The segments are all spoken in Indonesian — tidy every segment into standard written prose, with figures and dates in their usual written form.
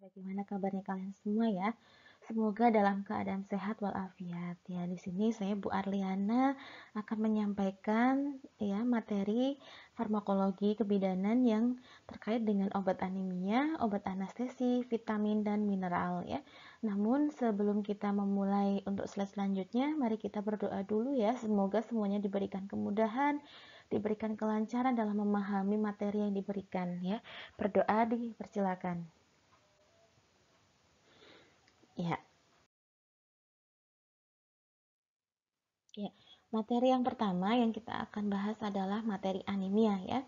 Bagaimana kabarnya kalian semua ya? Semoga dalam keadaan sehat walafiat. Ya, di sini saya Bu Arliana akan menyampaikan ya materi farmakologi kebidanan yang terkait dengan obat anemia, obat anestesi, vitamin dan mineral ya. Namun sebelum kita memulai untuk slide selanjutnya, mari kita berdoa dulu ya. Semoga semuanya diberikan kemudahan, diberikan kelancaran dalam memahami materi yang diberikan ya. Berdoa dipersilakan. Ya, ya. Materi yang pertama yang kita akan bahas adalah materi anemia ya.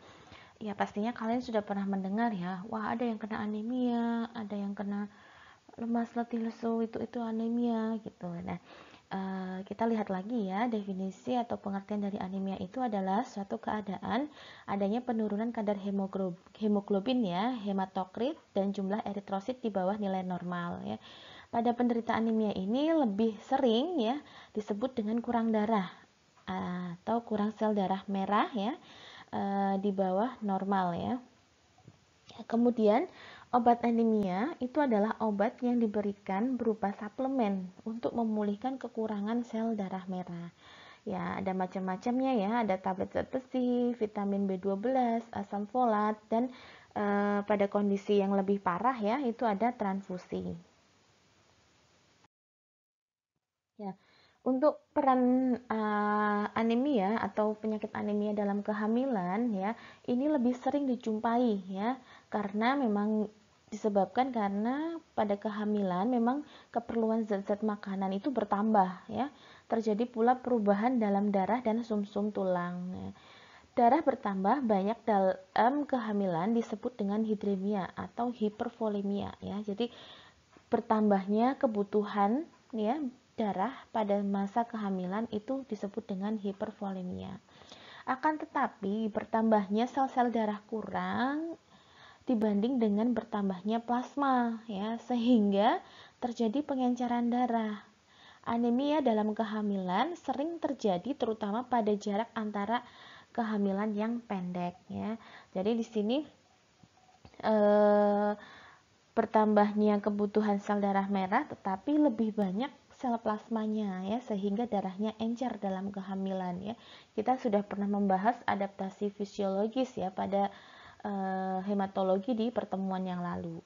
Ya, pastinya kalian sudah pernah mendengar ya. Wah, ada yang kena anemia, ada yang kena lemas letih lesu, itu anemia gitu. Nah, kita lihat lagi ya, definisi atau pengertian dari anemia itu adalah suatu keadaan adanya penurunan kadar hemoglobin ya, hematokrit dan jumlah eritrosit di bawah nilai normal ya. Pada penderita anemia ini lebih sering ya disebut dengan kurang darah atau kurang sel darah merah ya, di bawah normal ya. Kemudian obat anemia itu adalah obat yang diberikan berupa suplemen untuk memulihkan kekurangan sel darah merah. Ya, ada macam-macamnya ya, ada tablet zat besi, vitamin B12, asam folat, dan pada kondisi yang lebih parah ya, itu ada transfusi. Ya, untuk peran anemia atau penyakit anemia dalam kehamilan ya, ini lebih sering dijumpai ya, karena memang disebabkan karena pada kehamilan memang keperluan zat-zat makanan itu bertambah ya. Terjadi pula perubahan dalam darah dan sumsum tulang. Ya. Darah bertambah banyak dalam kehamilan disebut dengan hidremia atau hipervolemia ya. Jadi bertambahnya kebutuhan ya darah pada masa kehamilan itu disebut dengan hipervolemia. Akan tetapi bertambahnya sel-sel darah kurang dibanding dengan bertambahnya plasma ya, sehingga terjadi pengenceran darah. Anemia dalam kehamilan sering terjadi terutama pada jarak antara kehamilan yang pendek ya. Jadi di sini eh, bertambahnya kebutuhan sel darah merah tetapi lebih banyak sel plasmanya ya, sehingga darahnya encer dalam kehamilan ya. Kita sudah pernah membahas adaptasi fisiologis ya pada hematologi di pertemuan yang lalu.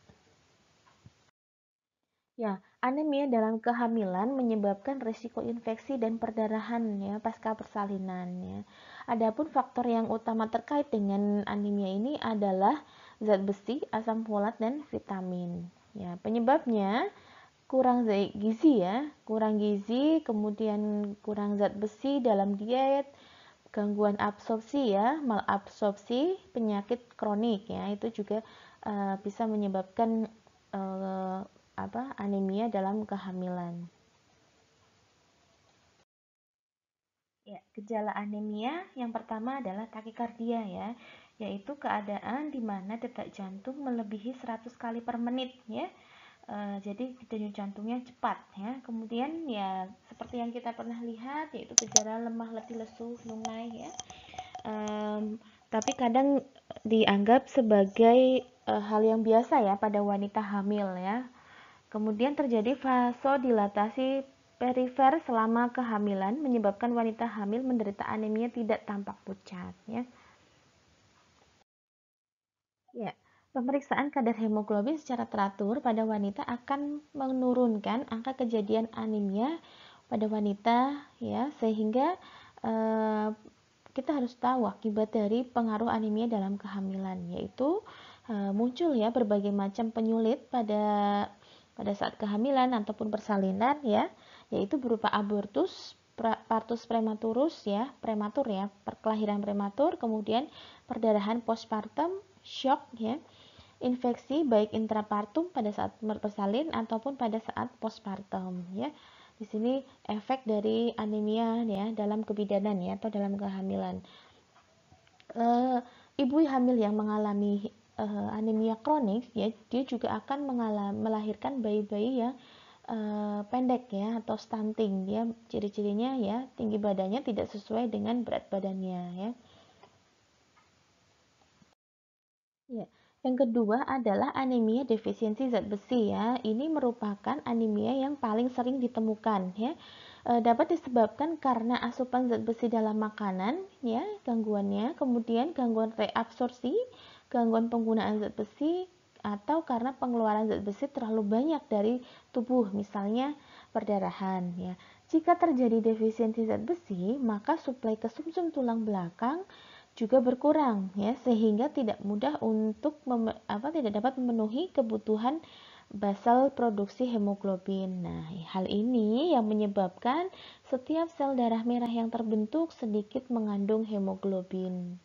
Ya, anemia dalam kehamilan menyebabkan risiko infeksi dan perdarahan ya pasca persalinan ya. Adapun faktor yang utama terkait dengan anemia ini adalah zat besi, asam folat dan vitamin. Ya, penyebabnya kurang gizi ya, kurang gizi, kemudian kurang zat besi dalam diet, gangguan absorpsi ya, malabsorpsi, penyakit kronik ya, itu juga bisa menyebabkan anemia dalam kehamilan. Ya, gejala anemia yang pertama adalah takikardia ya, yaitu keadaan di mana detak jantung melebihi 100 kali per menit ya. Jadi denyut jantungnya cepat ya. Kemudian ya seperti yang kita pernah lihat yaitu gejala lemah letih lesu lunglai ya. Tapi kadang dianggap sebagai hal yang biasa ya pada wanita hamil ya. Kemudian terjadi vasodilatasi perifer selama kehamilan menyebabkan wanita hamil menderita anemia tidak tampak pucat ya. Ya, pemeriksaan kadar hemoglobin secara teratur pada wanita akan menurunkan angka kejadian anemia pada wanita ya, sehingga eh, kita harus tahu akibat dari pengaruh anemia dalam kehamilan, yaitu muncul ya berbagai macam penyulit pada saat kehamilan ataupun persalinan ya, yaitu berupa abortus, partus prematurus ya, prematur ya, kelahiran prematur, kemudian perdarahan postpartum, shock ya, infeksi baik intrapartum pada saat bersalin ataupun pada saat postpartum ya. Di sini efek dari anemia ya dalam kebidanan ya atau dalam kehamilan. Ibu hamil yang mengalami anemia kronik ya, dia juga akan melahirkan bayi-bayi yang pendek ya atau stunting ya. Ciri-cirinya ya tinggi badannya tidak sesuai dengan berat badannya ya. Ya, Yang kedua adalah anemia defisiensi zat besi ya. Ini merupakan anemia yang paling sering ditemukan ya. Dapat disebabkan karena asupan zat besi dalam makanan ya, gangguannya, kemudian gangguan reabsorpsi, gangguan penggunaan zat besi atau karena pengeluaran zat besi terlalu banyak dari tubuh, misalnya perdarahan ya. Jika terjadi defisiensi zat besi, maka suplai ke sumsum tulang belakang juga berkurang ya, sehingga tidak mudah untuk tidak dapat memenuhi kebutuhan basal produksi hemoglobin. Nah, hal ini yang menyebabkan setiap sel darah merah yang terbentuk sedikit mengandung hemoglobin.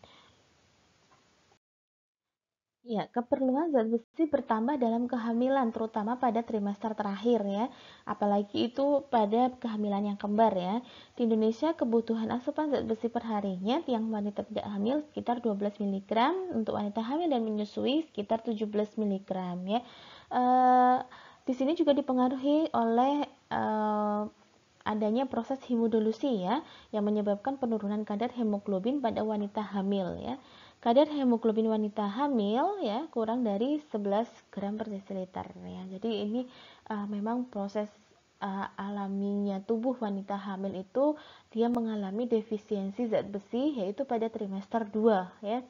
Ya, keperluan zat besi bertambah dalam kehamilan, terutama pada trimester terakhir ya. Apalagi itu pada kehamilan yang kembar ya. Di Indonesia, kebutuhan asupan zat besi per harinya tiang wanita tidak hamil sekitar 12 mg, untuk wanita hamil dan menyusui sekitar 17 mg ya. Di sini juga dipengaruhi oleh adanya proses hemodulusi ya, yang menyebabkan penurunan kadar hemoglobin pada wanita hamil ya. Kadar hemoglobin wanita hamil ya kurang dari 11 gram per desiliter ya. Jadi ini memang proses alaminya tubuh wanita hamil itu, dia mengalami defisiensi zat besi yaitu pada trimester 2 ya.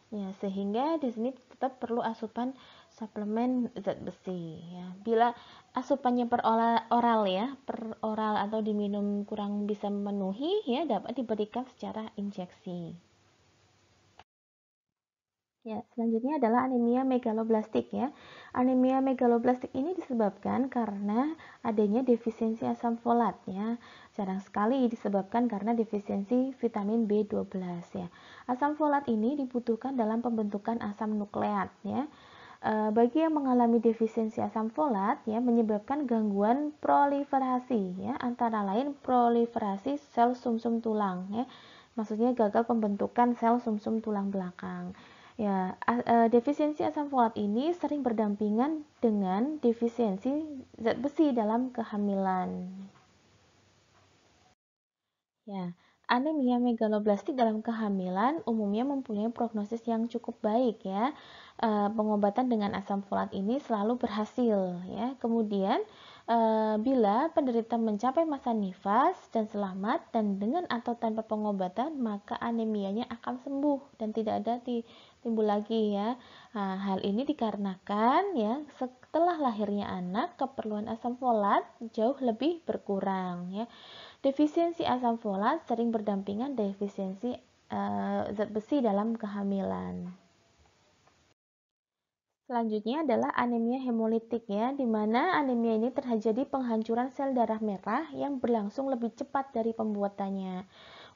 Ya, sehingga di sini tetap perlu asupan suplemen zat besi ya. Bila asupannya per oral ya, per oral atau diminum kurang bisa memenuhi ya, dapat diberikan secara injeksi. Ya, selanjutnya adalah anemia megaloblastik ya. Anemia megaloblastik ini disebabkan karena adanya defisiensi asam folat ya. Jarang sekali disebabkan karena defisiensi vitamin B12 ya. Asam folat ini dibutuhkan dalam pembentukan asam nukleat ya. Bagi yang mengalami defisiensi asam folat ya, menyebabkan gangguan proliferasi ya, antara lain proliferasi sel sumsum tulang ya. Maksudnya gagal pembentukan sel sumsum tulang belakang. Ya, defisiensi asam folat ini sering berdampingan dengan defisiensi zat besi dalam kehamilan. Ya, anemia megaloblastik dalam kehamilan umumnya mempunyai prognosis yang cukup baik ya. Pengobatan dengan asam folat ini selalu berhasil ya. Kemudian bila penderita mencapai masa nifas dan selamat dan dengan atau tanpa pengobatan, maka anemianya akan sembuh dan tidak ada timbul lagi ya. Nah, hal ini dikarenakan ya setelah lahirnya anak, keperluan asam folat jauh lebih berkurang ya. Defisiensi asam folat sering berdampingan defisiensi zat besi dalam kehamilan. Selanjutnya adalah anemia hemolitik ya, di mana anemia ini terjadi penghancuran sel darah merah yang berlangsung lebih cepat dari pembuatannya.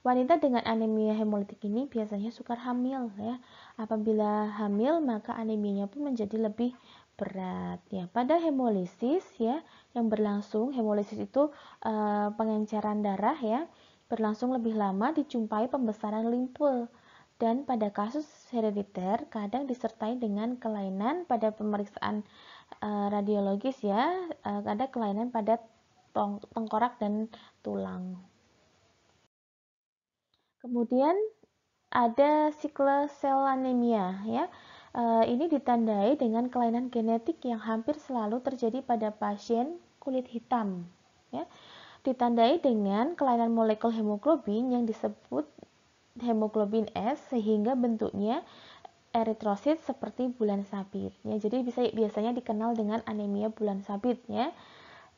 Wanita dengan anemia hemolitik ini biasanya sukar hamil ya. Apabila hamil, maka anemianya pun menjadi lebih berat ya. Pada hemolisis ya yang berlangsung, hemolisis itu pengenceran darah ya, berlangsung lebih lama, dijumpai pembesaran limfe, dan pada kasus herediter kadang disertai dengan kelainan pada pemeriksaan radiologis ya, ada kelainan pada tengkorak dan tulang. Kemudian ada sickle cell anemia ya. Ini ditandai dengan kelainan genetik yang hampir selalu terjadi pada pasien kulit hitam ya. Ditandai dengan kelainan molekul hemoglobin yang disebut hemoglobin S, sehingga bentuknya eritrosit seperti bulan sabit ya. Jadi biasanya dikenal dengan anemia bulan sabit ya.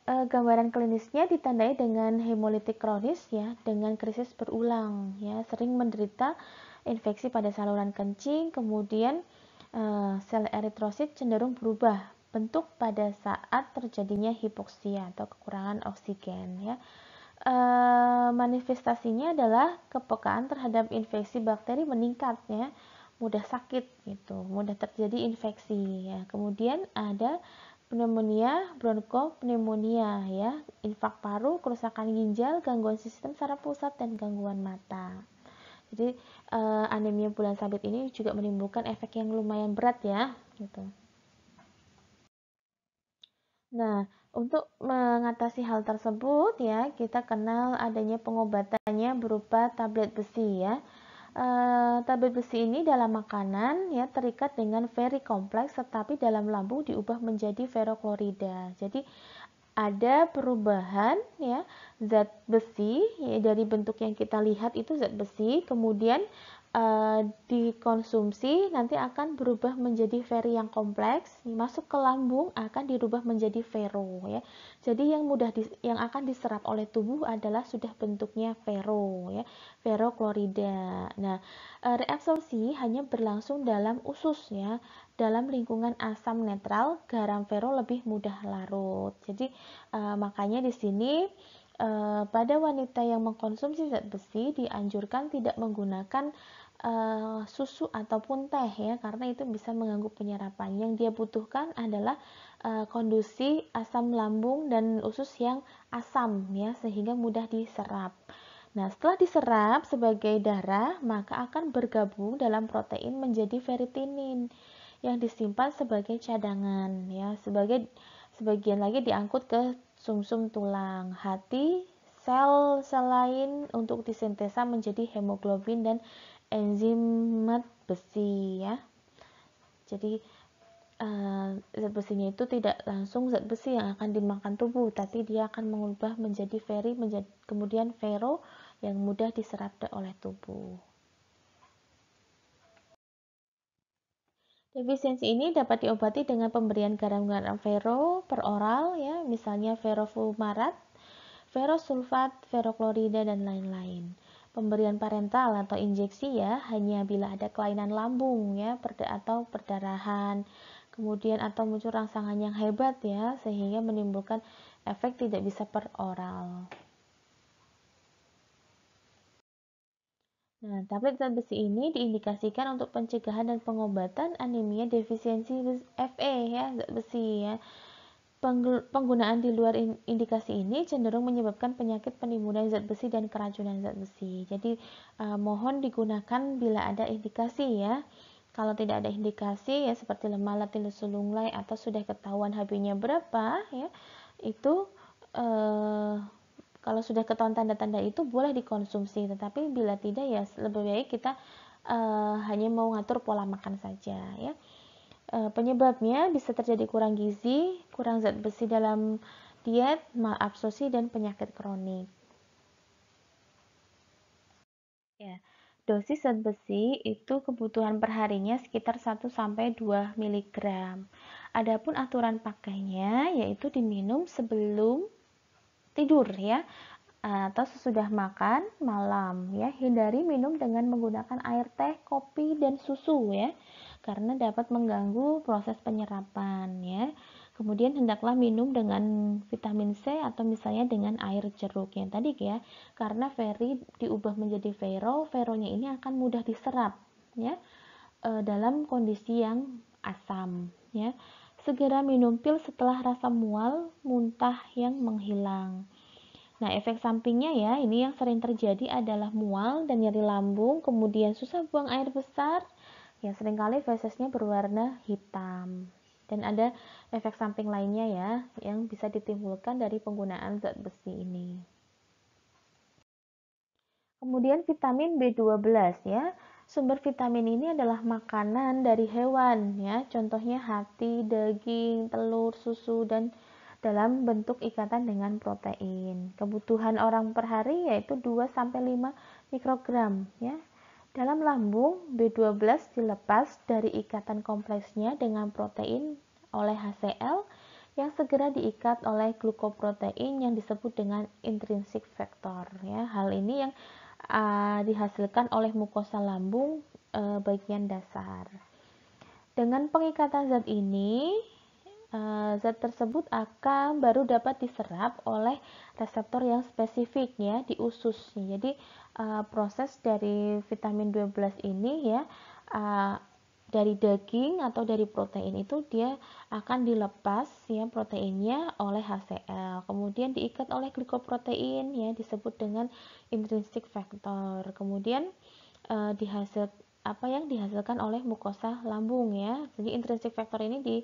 Gambaran klinisnya ditandai dengan hemolitik kronis ya, dengan krisis berulang ya, sering menderita infeksi pada saluran kencing, kemudian sel eritrosit cenderung berubah bentuk pada saat terjadinya hipoksia atau kekurangan oksigen ya. Manifestasinya adalah kepekaan terhadap infeksi bakteri meningkat ya, mudah sakit gitu, mudah terjadi infeksi ya. Kemudian ada pneumonia, bronkopneumonia ya, infak paru, kerusakan ginjal, gangguan sistem saraf pusat dan gangguan mata. Jadi anemia bulan sabit ini juga menimbulkan efek yang lumayan berat ya, gitu. Nah, untuk mengatasi hal tersebut ya, kita kenal adanya pengobatannya berupa tablet besi ya. Tablet besi ini dalam makanan ya terikat dengan very kompleks, tetapi dalam lambung diubah menjadi ferroklorida. Jadi ada perubahan ya zat besi ya, dari bentuk yang kita lihat itu zat besi, kemudian dikonsumsi nanti akan berubah menjadi feri yang kompleks, masuk ke lambung akan dirubah menjadi ferro ya. Jadi yang akan diserap oleh tubuh adalah sudah bentuknya ferro ya, ferroklorida. Nah, reabsorpsi hanya berlangsung dalam usus ya, dalam lingkungan asam netral, garam ferro lebih mudah larut. Jadi makanya di sini pada wanita yang mengkonsumsi zat besi dianjurkan tidak menggunakan susu ataupun teh ya, karena itu bisa mengganggu penyerapan. Yang dia butuhkan adalah kondisi asam lambung dan usus yang asam ya, sehingga mudah diserap. Nah, setelah diserap sebagai darah, maka akan bergabung dalam protein menjadi ferritinin yang disimpan sebagai cadangan ya, sebagian lagi diangkut ke sumsum tulang, hati, sel-sel lain untuk disintesa menjadi hemoglobin dan enzimat besi ya. Jadi zat besinya itu tidak langsung zat besi yang akan dimakan tubuh, tapi dia akan mengubah menjadi kemudian ferro yang mudah diserap oleh tubuh. Defisiensi ini dapat diobati dengan pemberian garam-garam ferro per oral ya, misalnya ferrofumarat, ferrosulfat, ferroklorida dan lain-lain. Pemberian parental atau injeksi ya hanya bila ada kelainan lambung ya atau perdarahan, kemudian atau muncul rangsangan yang hebat ya sehingga menimbulkan efek tidak bisa per oral. Nah, tablet zat besi ini diindikasikan untuk pencegahan dan pengobatan anemia defisiensi Fe ya, zat besi ya. Penggunaan di luar indikasi ini cenderung menyebabkan penyakit penimbunan zat besi dan keracunan zat besi. Jadi mohon digunakan bila ada indikasi ya. Kalau tidak ada indikasi ya seperti lemah latih lesu lunglai atau sudah ketahuan HB-nya berapa ya, itu kalau sudah ketahuan tanda-tanda itu boleh dikonsumsi, tetapi bila tidak ya lebih baik kita hanya mau ngatur pola makan saja ya. Penyebabnya bisa terjadi kurang gizi, kurang zat besi dalam diet, malabsorpsi dan penyakit kronik. Ya. Dosis zat besi itu kebutuhan perharinya sekitar 1-2 mg. Adapun aturan pakainya yaitu diminum sebelum tidur ya, atau sesudah makan malam ya. Hindari minum dengan menggunakan air teh, kopi dan susu ya, karena dapat mengganggu proses penyerapan ya. Kemudian hendaklah minum dengan vitamin C atau misalnya dengan air jeruk yang tadi ya, karena feri diubah menjadi ferronya ini akan mudah diserap ya dalam kondisi yang asam ya. Segera minum pil setelah rasa mual, muntah yang menghilang. Nah, efek sampingnya ya, ini yang sering terjadi adalah mual dan nyeri lambung, kemudian susah buang air besar, ya seringkali fesesnya berwarna hitam. Dan ada efek samping lainnya ya, yang bisa ditimbulkan dari penggunaan zat besi ini. Kemudian vitamin B12 ya. Sumber vitamin ini adalah makanan dari hewan ya. Contohnya hati, daging, telur, susu dan dalam bentuk ikatan dengan protein. Kebutuhan orang per hari yaitu 2-5 mikrogram ya. Dalam lambung, B12 dilepas dari ikatan kompleksnya dengan protein oleh HCl yang segera diikat oleh glukoprotein yang disebut dengan intrinsic factor ya. Hal ini yang dihasilkan oleh mukosa lambung bagian dasar. Dengan pengikatan zat ini, zat tersebut akan baru dapat diserap oleh reseptor yang spesifik ya di usus. Jadi proses dari vitamin B12 ini ya dari daging atau dari protein itu dia akan dilepas ya proteinnya oleh HCl, kemudian diikat oleh glikoprotein ya disebut dengan intrinsic factor, kemudian apa yang dihasilkan oleh mukosa lambung ya. Jadi intrinsic factor ini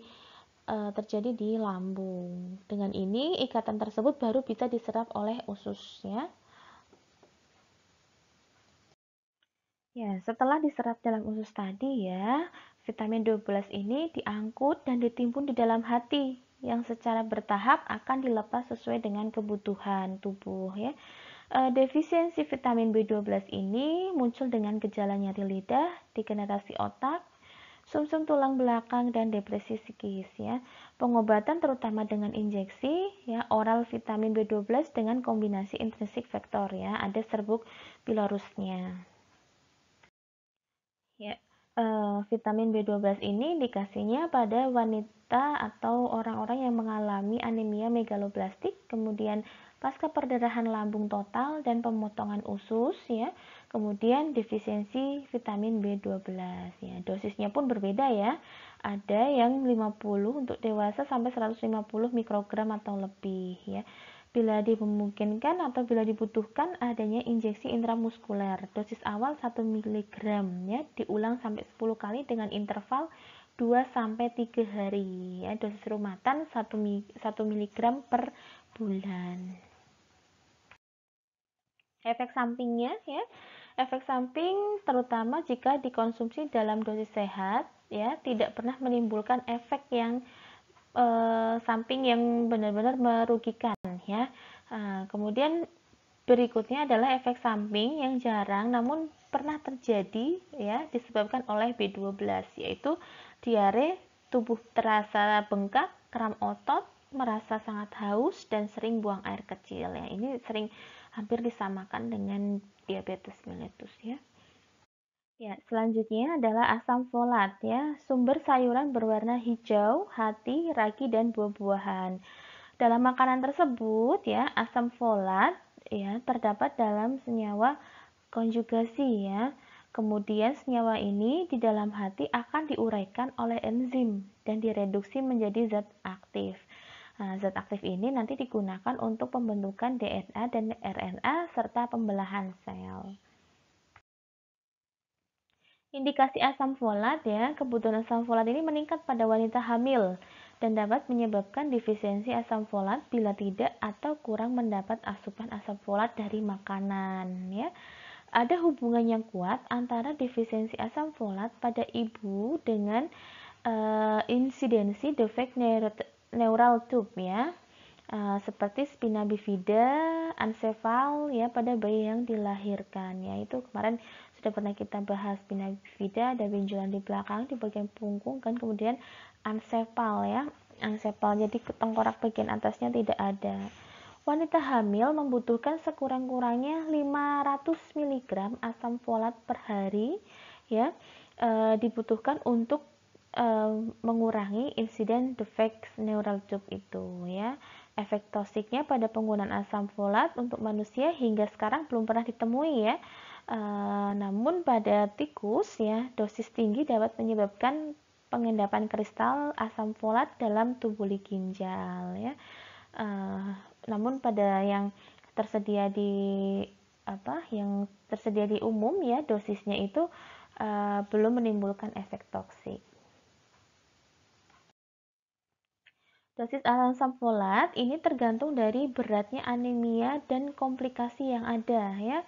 terjadi di lambung. Dengan ini ikatan tersebut baru bisa diserap oleh usus ya. Ya, setelah diserap dalam usus tadi ya, vitamin 12 ini diangkut dan ditimbun di dalam hati yang secara bertahap akan dilepas sesuai dengan kebutuhan tubuh ya. Defisiensi vitamin B12 ini muncul dengan gejala nyeri lidah, degenerasi otak, sumsum tulang belakang dan depresi psikis ya. Pengobatan terutama dengan injeksi ya, oral vitamin B12 dengan kombinasi intrinsik faktor ya, ada serbuk pylorusnya. Ya, vitamin B12 ini dikasihnya pada wanita atau orang-orang yang mengalami anemia megaloblastik, kemudian pasca perdarahan lambung total dan pemotongan usus ya. Kemudian defisiensi vitamin B12 ya. Dosisnya pun berbeda ya. Ada yang 50 untuk dewasa sampai 150 mikrogram atau lebih ya. Bila dimungkinkan atau bila dibutuhkan adanya injeksi intramuskuler, dosis awal 1 mg ya, diulang sampai 10 kali dengan interval 2 sampai 3 hari ya. Dosis rumahan 1 mg per bulan. Efek sampingnya ya. Efek samping terutama jika dikonsumsi dalam dosis sehat ya, tidak pernah menimbulkan efek yang samping yang benar-benar merugikan ya. Kemudian berikutnya adalah efek samping yang jarang namun pernah terjadi ya, disebabkan oleh B12 yaitu diare, tubuh terasa bengkak, kram otot, merasa sangat haus dan sering buang air kecil ya. Ini sering hampir disamakan dengan diabetes mellitus ya. Ya, selanjutnya adalah asam folat ya, sumber sayuran berwarna hijau, hati, ragi dan buah-buahan. Dalam makanan tersebut ya, asam folat ya terdapat dalam senyawa konjugasi ya. Kemudian senyawa ini di dalam hati akan diuraikan oleh enzim dan direduksi menjadi zat aktif. Nah, zat aktif ini nanti digunakan untuk pembentukan DNA dan RNA serta pembelahan sel. Indikasi asam folat ya, kebutuhan asam folat ini meningkat pada wanita hamil dan dapat menyebabkan defisiensi asam folat bila tidak atau kurang mendapat asupan asam folat dari makanan ya. Ada hubungan yang kuat antara defisiensi asam folat pada ibu dengan insidensi defek neural tube ya. Seperti spina bifida, ancefal ya pada bayi yang dilahirkan ya. Itu kemarin sudah pernah kita bahas spina bifida, ada benjolan di belakang di bagian punggung kan, kemudian ancefal ya. Ancefal jadi tengkorak bagian atasnya tidak ada. Wanita hamil membutuhkan sekurang-kurangnya 500 mg asam folat per hari ya. Dibutuhkan untuk mengurangi insiden defek neural tube itu ya. Efek toksiknya pada penggunaan asam folat untuk manusia hingga sekarang belum pernah ditemui ya. Namun pada tikus ya, dosis tinggi dapat menyebabkan pengendapan kristal asam folat dalam tubuli ginjal ya. Namun pada yang tersedia di umum ya, dosisnya itu belum menimbulkan efek toksik. Dosis asam folat ini tergantung dari beratnya anemia dan komplikasi yang ada ya.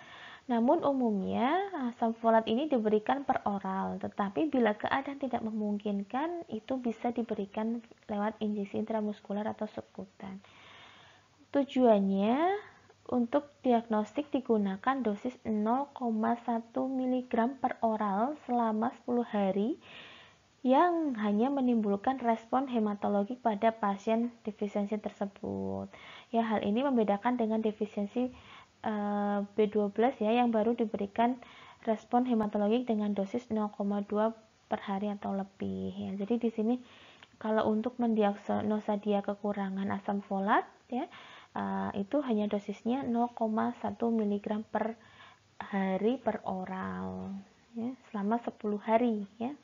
Namun umumnya asam folat ini diberikan per oral, tetapi bila keadaan tidak memungkinkan itu bisa diberikan lewat injeksi intramuskuler atau subkutan. Tujuannya untuk diagnostik digunakan dosis 0,1 mg per oral selama 10 hari yang hanya menimbulkan respon hematologik pada pasien defisiensi tersebut. Ya, hal ini membedakan dengan defisiensi B12 ya yang baru diberikan respon hematologik dengan dosis 0,2 per hari atau lebih ya. Jadi di sini kalau untuk mendiagnosa dia kekurangan asam folat ya, itu hanya dosisnya 0,1 mg per hari per oral ya, selama 10 hari ya.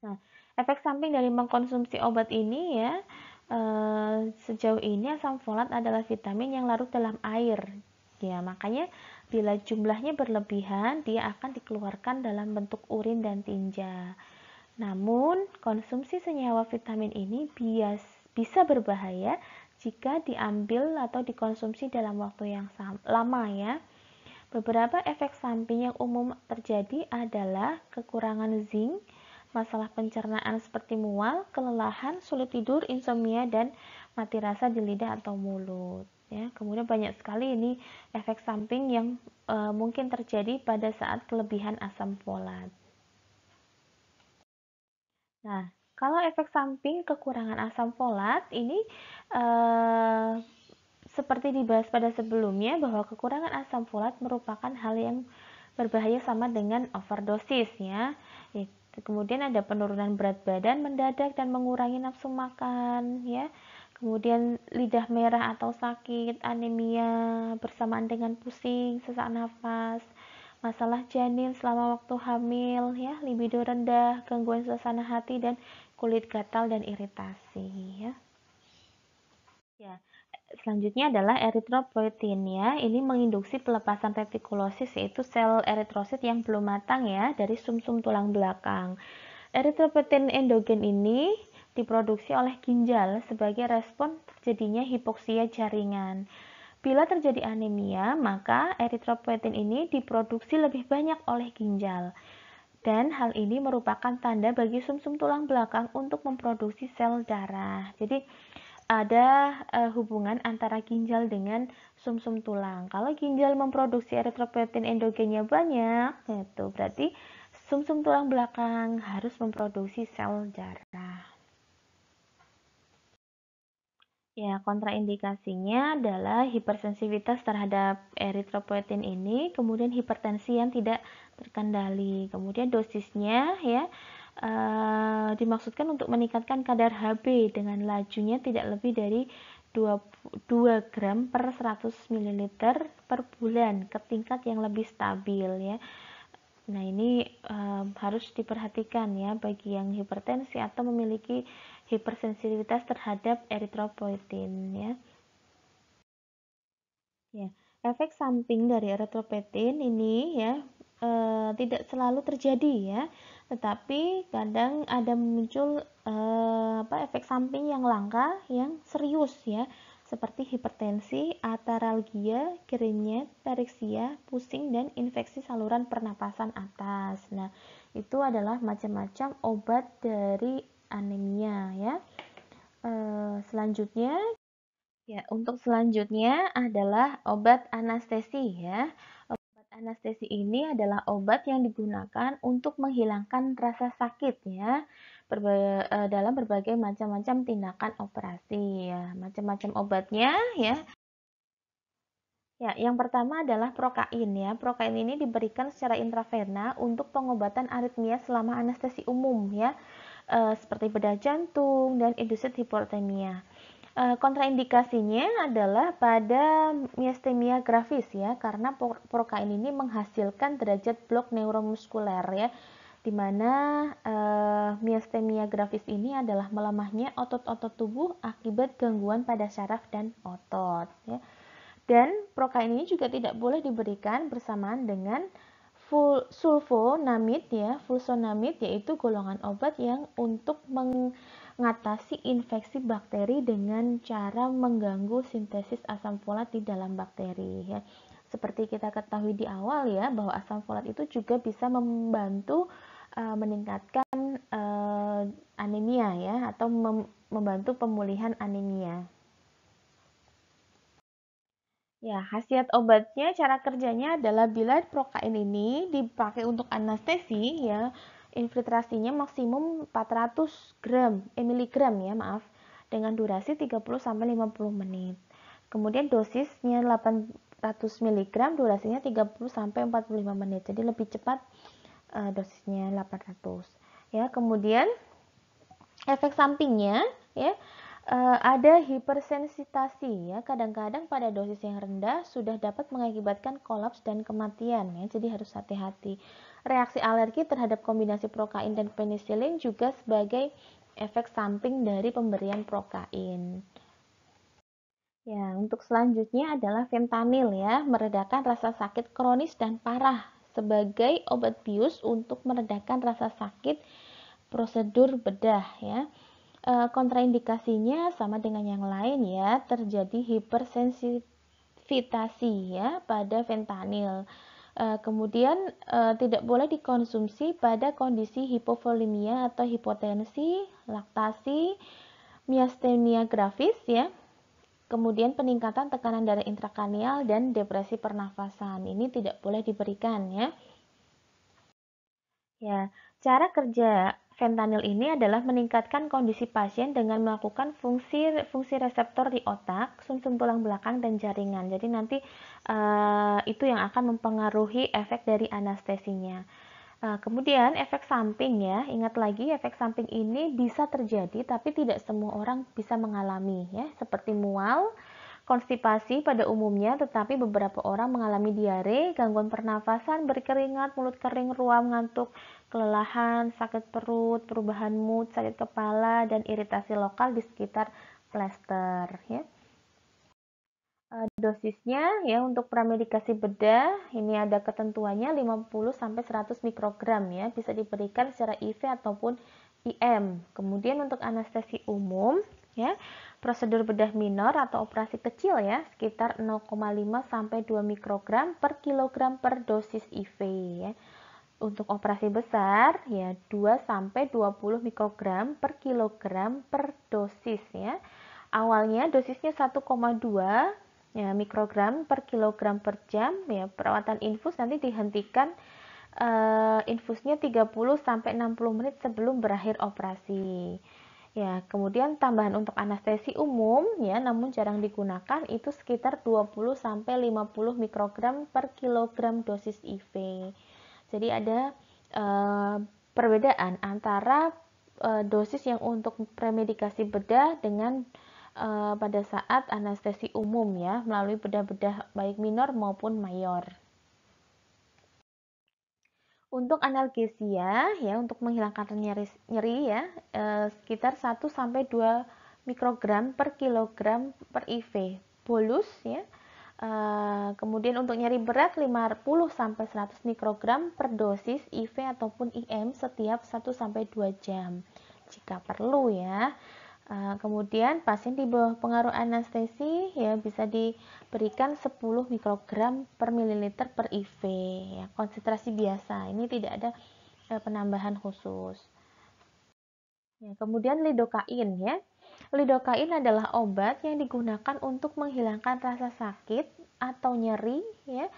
Nah, efek samping dari mengkonsumsi obat ini ya, sejauh ini asam folat adalah vitamin yang larut dalam air. Ya, makanya bila jumlahnya berlebihan, dia akan dikeluarkan dalam bentuk urin dan tinja. Namun, konsumsi senyawa vitamin ini bisa berbahaya jika diambil atau dikonsumsi dalam waktu yang lama ya. Beberapa efek samping yang umum terjadi adalah kekurangan zinc, masalah pencernaan seperti mual, kelelahan, sulit tidur, insomnia, dan mati rasa di lidah atau mulut. Ya, kemudian banyak sekali ini efek samping yang mungkin terjadi pada saat kelebihan asam folat. Nah, kalau efek samping kekurangan asam folat ini seperti dibahas pada sebelumnya bahwa kekurangan asam folat merupakan hal yang berbahaya sama dengan overdosis ya. Kemudian ada penurunan berat badan mendadak dan mengurangi nafsu makan ya. Kemudian lidah merah atau sakit, anemia bersamaan dengan pusing, sesak nafas, masalah janin selama waktu hamil ya, libido rendah, gangguan suasana hati dan kulit gatal dan iritasi ya. Ya, selanjutnya adalah eritropoietin ya. Ini menginduksi pelepasan retikulosis yaitu sel eritrosit yang belum matang ya dari sumsum tulang belakang. Eritropoietin endogen ini diproduksi oleh ginjal sebagai respon terjadinya hipoksia jaringan. Bila terjadi anemia, maka eritropoietin ini diproduksi lebih banyak oleh ginjal. Dan hal ini merupakan tanda bagi sumsum tulang belakang untuk memproduksi sel darah. Jadi ada hubungan antara ginjal dengan sumsum tulang. Kalau ginjal memproduksi eritropoietin endogennya banyak, itu berarti sumsum tulang belakang harus memproduksi sel darah. Ya, kontraindikasinya adalah hipersensitivitas terhadap eritropoietin ini, kemudian hipertensi yang tidak terkendali. Kemudian dosisnya ya dimaksudkan untuk meningkatkan kadar Hb dengan lajunya tidak lebih dari 2 gram per 100 ml per bulan ke tingkat yang lebih stabil ya. Nah, ini harus diperhatikan ya bagi yang hipertensi atau memiliki hipersensitivitas terhadap eritropoietin ya. Ya, efek samping dari eritropoietin ini ya tidak selalu terjadi ya, tetapi kadang ada muncul efek samping yang langka yang serius ya, seperti hipertensi, ataralgia, kerenyet, pereksia, pusing, dan infeksi saluran pernapasan atas. Nah, itu adalah macam-macam obat dari anemia ya. Selanjutnya ya, untuk selanjutnya adalah obat anestesi ya. Obat anestesi ini adalah obat yang digunakan untuk menghilangkan rasa sakit ya dalam berbagai macam-macam tindakan operasi ya. Macam-macam obatnya ya. Ya, yang pertama adalah prokain ya. Prokain ini diberikan secara intravena untuk pengobatan aritmia selama anestesi umum ya. Seperti bedah jantung dan induced hipotermia. Kontraindikasinya adalah pada miasthenia gravis ya, karena prokain ini menghasilkan derajat blok neuromuskuler ya, di mana miasthenia gravis ini adalah melemahnya otot-otot tubuh akibat gangguan pada syaraf dan otot ya. Dan prokain ini juga tidak boleh diberikan bersamaan dengan sulfonamid ya, fulsonamid yaitu golongan obat yang untuk mengatasi infeksi bakteri dengan cara mengganggu sintesis asam folat di dalam bakteri ya. Seperti kita ketahui di awal ya, bahwa asam folat itu juga bisa membantu meningkatkan anemia ya, atau membantu pemulihan anemia. Ya, khasiat obatnya, cara kerjanya adalah bila prokain ini dipakai untuk anestesi ya, infiltrasinya maksimum 400 miligram ya, maaf, dengan durasi 30 sampai 50 menit. Kemudian dosisnya 800 mg, durasinya 30 sampai 45 menit. Jadi lebih cepat dosisnya 800. Ya, kemudian efek sampingnya ya ada hipersensitasi ya, kadang-kadang pada dosis yang rendah sudah dapat mengakibatkan kolaps dan kematian ya, jadi harus hati-hati. Reaksi alergi terhadap kombinasi prokain dan penisilin juga sebagai efek samping dari pemberian prokain. Ya, untuk selanjutnya adalah fentanyl ya, meredakan rasa sakit kronis dan parah sebagai obat bius untuk meredakan rasa sakit prosedur bedah ya. Kontraindikasinya sama dengan yang lain ya, terjadi hipersensitivitas evitasi ya pada fentanyl. Kemudian tidak boleh dikonsumsi pada kondisi hipovolemia atau hipotensi, laktasi, miastenia gravis ya. Kemudian peningkatan tekanan darah intrakranial dan depresi pernafasan. Ini tidak boleh diberikan ya. Ya, cara kerja fentanyl ini adalah meningkatkan kondisi pasien dengan melakukan fungsi reseptor di otak, sumsum tulang belakang dan jaringan. Jadi nanti itu yang akan mempengaruhi efek dari anestesinya. Kemudian efek samping ya, ingat lagi efek samping ini bisa terjadi tapi tidak semua orang bisa mengalami ya, seperti mual, konstipasi pada umumnya, tetapi beberapa orang mengalami diare, gangguan pernafasan, berkeringat, mulut kering, ruam, ngantuk, kelelahan, sakit perut, perubahan mood, sakit kepala, dan iritasi lokal di sekitar plester ya. Dosisnya ya untuk pramedikasi bedah ini ada ketentuannya 50 sampai 100 mikrogram ya, bisa diberikan secara IV ataupun IM. Kemudian untuk anestesi umum ya, prosedur bedah minor atau operasi kecil ya, sekitar 0,5 sampai 2 mikrogram per kilogram per dosis IV ya. Untuk operasi besar ya 2 sampai 20 mikrogram per kilogram per dosis ya. Awalnya dosisnya 1,2 ya, mikrogram per kilogram per jam ya. Perawatan infus nanti dihentikan infusnya 30 sampai 60 menit sebelum berakhir operasi. Ya, kemudian tambahan untuk anestesi umum ya, namun jarang digunakan itu sekitar 20 sampai 50 mikrogram per kilogram dosis IV. Jadi ada perbedaan antara dosis yang untuk premedikasi bedah dengan pada saat anestesi umum ya, melalui bedah-bedah baik minor maupun mayor. Untuk analgesia ya, untuk menghilangkan nyeri ya, sekitar 1 sampai 2 mikrogram per kilogram per IV bolus ya. Kemudian untuk nyeri berat 50 sampai 100 mikrogram per dosis IV ataupun IM setiap 1 sampai 2 jam jika perlu ya. Kemudian pasien di bawah pengaruh anestesi ya bisa diberikan 10 mikrogram per mililiter per IV ya, konsentrasi biasa. Ini tidak ada penambahan khusus. Ya, kemudian lidokain ya. Lidokain adalah obat yang digunakan untuk menghilangkan rasa sakit atau nyeri ya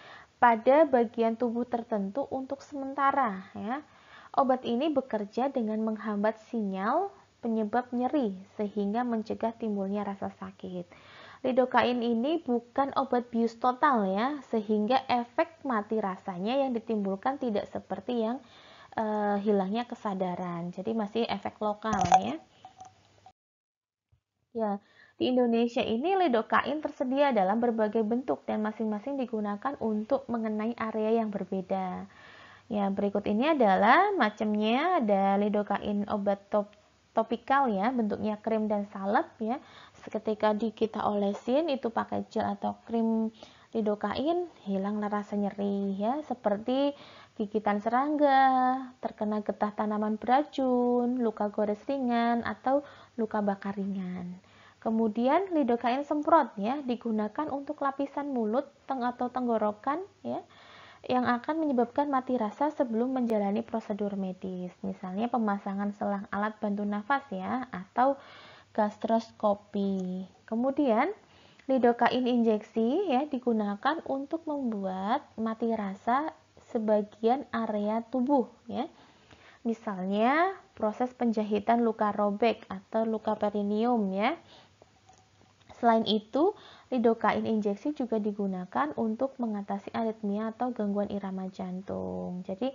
pada bagian tubuh tertentu untuk sementara ya. Obat ini bekerja dengan menghambat sinyal penyebab nyeri sehingga mencegah timbulnya rasa sakit. Lidokain ini bukan obat bius total ya, sehingga efek mati rasanya yang ditimbulkan tidak seperti yang hilangnya kesadaran. Jadi masih efek lokal ya. Ya, di Indonesia ini lidokain tersedia dalam berbagai bentuk dan masing-masing digunakan untuk mengenai area yang berbeda. Ya, berikut ini adalah macamnya. Ada lidokain obat topikal ya, bentuknya krim dan salep ya. Ketika kita olesin itu pakai gel atau krim lidokain, hilang rasa nyeri ya, seperti gigitan serangga, terkena getah tanaman beracun, luka gores ringan atau luka bakar ringan. Kemudian lidokain semprot ya, digunakan untuk lapisan mulut atau tenggorokan ya, yang akan menyebabkan mati rasa sebelum menjalani prosedur medis, misalnya pemasangan selang alat bantu nafas ya, atau gastroskopi. Kemudian lidokain injeksi ya digunakan untuk membuat mati rasa sebagian area tubuh ya. Misalnya proses penjahitan luka robek atau luka perineum ya. Selain itu, lidokain injeksi juga digunakan untuk mengatasi aritmia atau gangguan irama jantung. Jadi,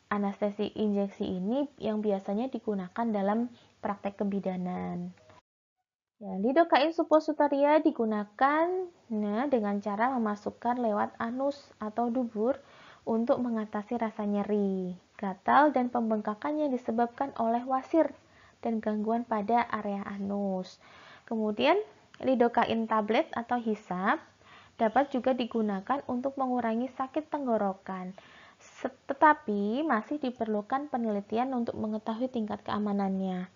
anestesi injeksi ini yang biasanya digunakan dalam praktek kebidanan. Ya, lidokain suppositoria digunakan dengan cara memasukkan lewat anus atau dubur untuk mengatasi rasa nyeri, gatal, dan pembengkakan yang disebabkan oleh wasir dan gangguan pada area anus. Kemudian lidokain tablet atau hisap dapat juga digunakan untuk mengurangi sakit tenggorokan. Tetapi masih diperlukan penelitian untuk mengetahui tingkat keamanannya.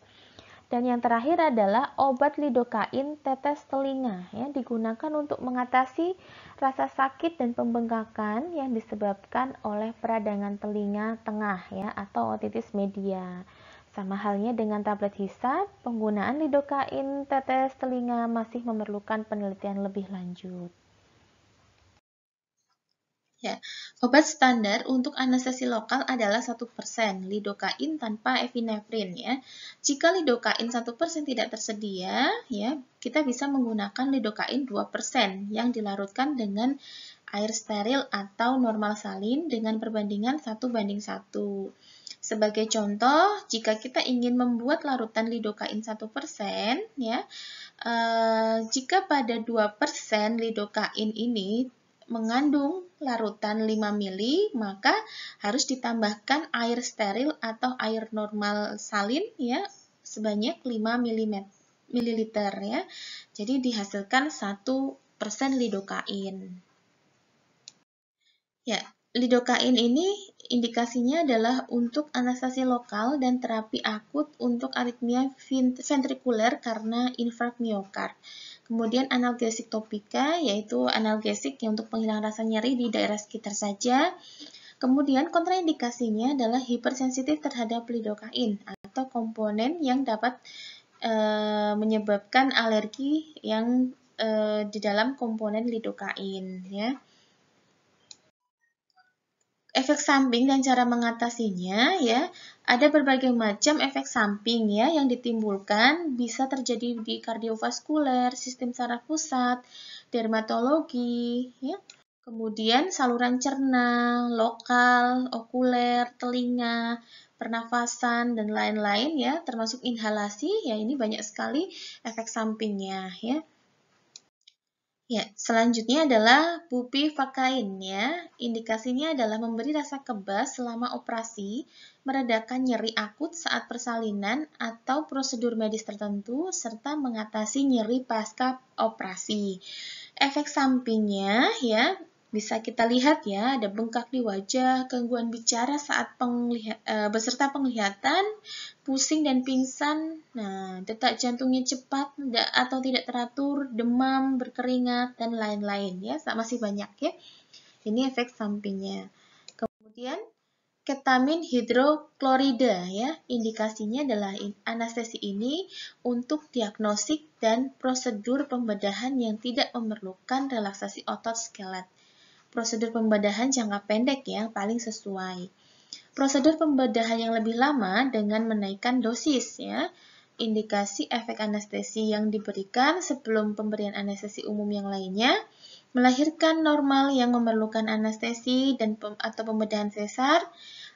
Dan yang terakhir adalah obat lidokain tetes telinga, ya, digunakan untuk mengatasi rasa sakit dan pembengkakan yang disebabkan oleh peradangan telinga tengah, ya, atau otitis media. Sama halnya dengan tablet hisap, penggunaan lidokain tetes telinga masih memerlukan penelitian lebih lanjut. Ya, obat standar untuk anestesi lokal adalah 1% lidokain tanpa epinefrin ya. Jika lidokain 1% tidak tersedia, ya, kita bisa menggunakan lidokain 2% yang dilarutkan dengan air steril atau normal salin dengan perbandingan 1:1. Sebagai contoh, jika kita ingin membuat larutan lidokain 1%, ya, jika pada 2% lidokain ini mengandung larutan 5 mili, maka harus ditambahkan air steril atau air normal salin ya sebanyak 5 ml ya. Jadi dihasilkan 1% lidokain. Ya, lidokain ini indikasinya adalah untuk anestesi lokal dan terapi akut untuk aritmia ventrikuler karena infark miokard. Kemudian analgesik topika, yaitu analgesik yang untuk penghilangan rasa nyeri di daerah sekitar saja. Kemudian kontraindikasinya adalah hipersensitif terhadap lidokain atau komponen yang dapat menyebabkan alergi yang di dalam komponen lidokain. Ya. Efek samping dan cara mengatasinya ya, ada berbagai macam efek samping ya yang ditimbulkan, bisa terjadi di kardiovaskuler, sistem saraf pusat, dermatologi ya. Kemudian saluran cerna, lokal, okuler, telinga, pernafasan dan lain-lain ya, termasuk inhalasi ya, ini banyak sekali efek sampingnya ya. Ya, selanjutnya adalah bupivacain ya. Indikasinya adalah memberi rasa kebas selama operasi, meredakan nyeri akut saat persalinan atau prosedur medis tertentu, serta mengatasi nyeri pasca operasi. Efek sampingnya ya bisa kita lihat ya, ada bengkak di wajah, gangguan bicara saat beserta penglihatan, pusing dan pingsan, nah, detak jantungnya cepat atau tidak teratur, demam, berkeringat, dan lain-lain ya, masih banyak ya. Ini efek sampingnya. Kemudian ketamin hidroklorida ya, indikasinya adalah anestesi ini untuk diagnostik dan prosedur pembedahan yang tidak memerlukan relaksasi otot skelet. Prosedur pembedahan jangka pendek yang paling sesuai. Prosedur pembedahan yang lebih lama dengan menaikkan dosis ya. Indikasi efek anestesi yang diberikan sebelum pemberian anestesi umum yang lainnya, melahirkan normal yang memerlukan anestesi dan atau pembedahan sesar,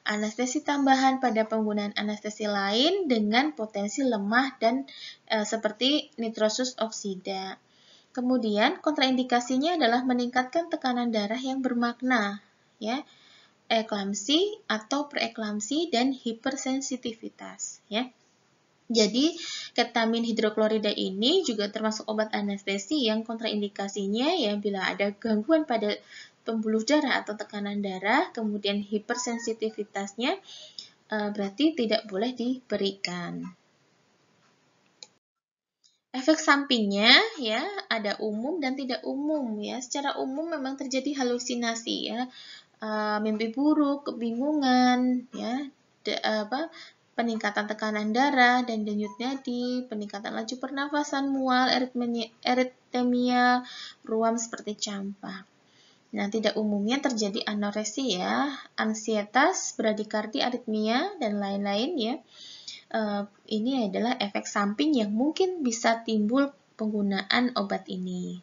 anestesi tambahan pada penggunaan anestesi lain dengan potensi lemah dan seperti nitrosus oksida. Kemudian kontraindikasinya adalah meningkatkan tekanan darah yang bermakna, ya, eklamsi atau preeklamsi dan hipersensitivitas, ya. Jadi ketamin hidroklorida ini juga termasuk obat anestesi yang kontraindikasinya ya bila ada gangguan pada pembuluh darah atau tekanan darah, kemudian hipersensitivitasnya berarti tidak boleh diberikan. Efek sampingnya ya ada umum dan tidak umum ya. Secara umum memang terjadi halusinasi ya, mimpi buruk, kebingungan ya, peningkatan tekanan darah dan denyut nadi, peningkatan laju pernafasan, mual, eritemia, ruam seperti campak. Nah, tidak umumnya terjadi anoreksia, ansietas, bradikardi, aritmia dan lain-lain ya. Ini adalah efek samping yang mungkin bisa timbul penggunaan obat ini.